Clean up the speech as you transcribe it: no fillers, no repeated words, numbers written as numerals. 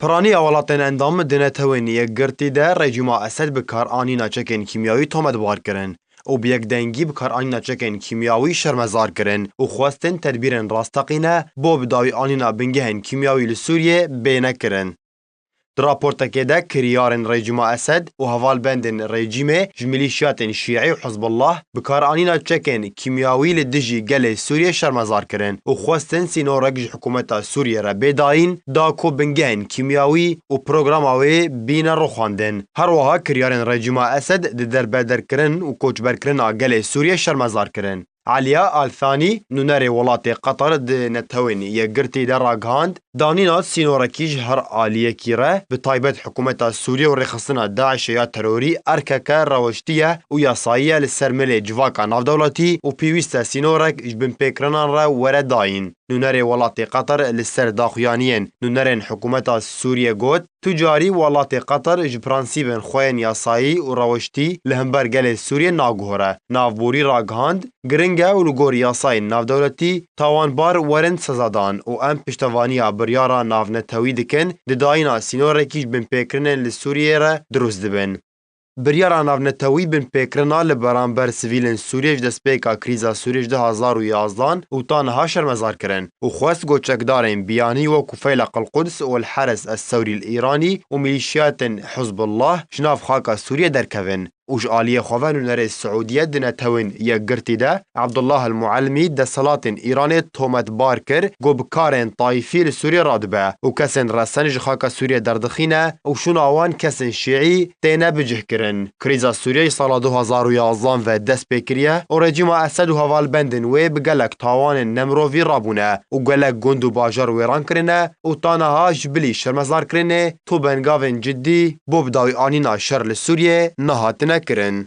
پرانی اولاتین اندام دنتوین یک گرتی ده رژیم اسد به کار آنینا چکن کیمیایی تومدوار کرن و بیک دنگی به کار آنینا چکن کیمیایی شرمزار کرن و خواستن تدبیرن راستقینه بو بداوی آنینا بنگهن کیمیایی لسوریه بینه کرن. راپورتکه ده کریارن رژیم اسد و حوال بندن رژیم جملیشیات شیعی و حزب الله بکار آنینا چکن کیمیایی لدجی گل سوریه شرمزار کرن و خواستن سینورک حکومت سوریه را بداین دا کو بنگهن کیمیایی و پروگراماوی بین رو خواندن. هر وها کریارن رژیم اسد ده در بدر کرن و کوچبر کرن گل سوریه شرمزار کرن. علیا الثانی نونر ولات قطر ده نتوین یگرتی در راگهاند دانینا سینورکیج هر آلیه کیره به طایبت حکومت سوریه و رخصنا داعش یا تروری ارکک روشتیه و یاساییه لسرمل جواکا نافدولتی و پیویست سینورک جبن پیکرنان را ورد داین. نونر ولات قطر لسر داخیانین نونرن حکومت سوریه گود تجاری ولات قطر جبرانسیبن خوین یاسایی و روشتی لهمبر گل سوریه ناگوهره نافبوری راگهاند گرنگه و لگور یاسای نافدولتی تاوانبار ورن سزادان و ام پشتوانی بریارا نافنتوی دکن دداینا سینورکیج بن پیکرنن لسوریه را دروز دبن. بریارا نافنتوی بن پیکرنا لبرانبر سویلن سوریه دست پیکا کریزا سوریه ده 2011 و تانها شرمزار کرن و خواست گوچکدارین بیانی و کفیلق القدس و الحرس الثوری الإيراني و ميليشيات حزب الله شناف خاكا سوريا دركفن. وج آلية خوان نر السعودية دنتوين يقرتي ده عبد الله المعلمي ده صلاة إيراني تومت باركر جو بكارن طائفي لسوريا رادبه وكسن رسنج خاكا سوريا دردخينه وشون آوان كسن شيعي تينا بجه كرن كريزا سوريا صلاة 2011 و دست بكريه و رجيم أسد و هوال بندن و بقلق تاوان نمروفي رابونه و قلق گندو باجر ويران كرنه و تانها جبلي شرمزار كرنه تو بنگاوين جدي بو بداوي آنينا شر لسوريا نهاتنا كرن.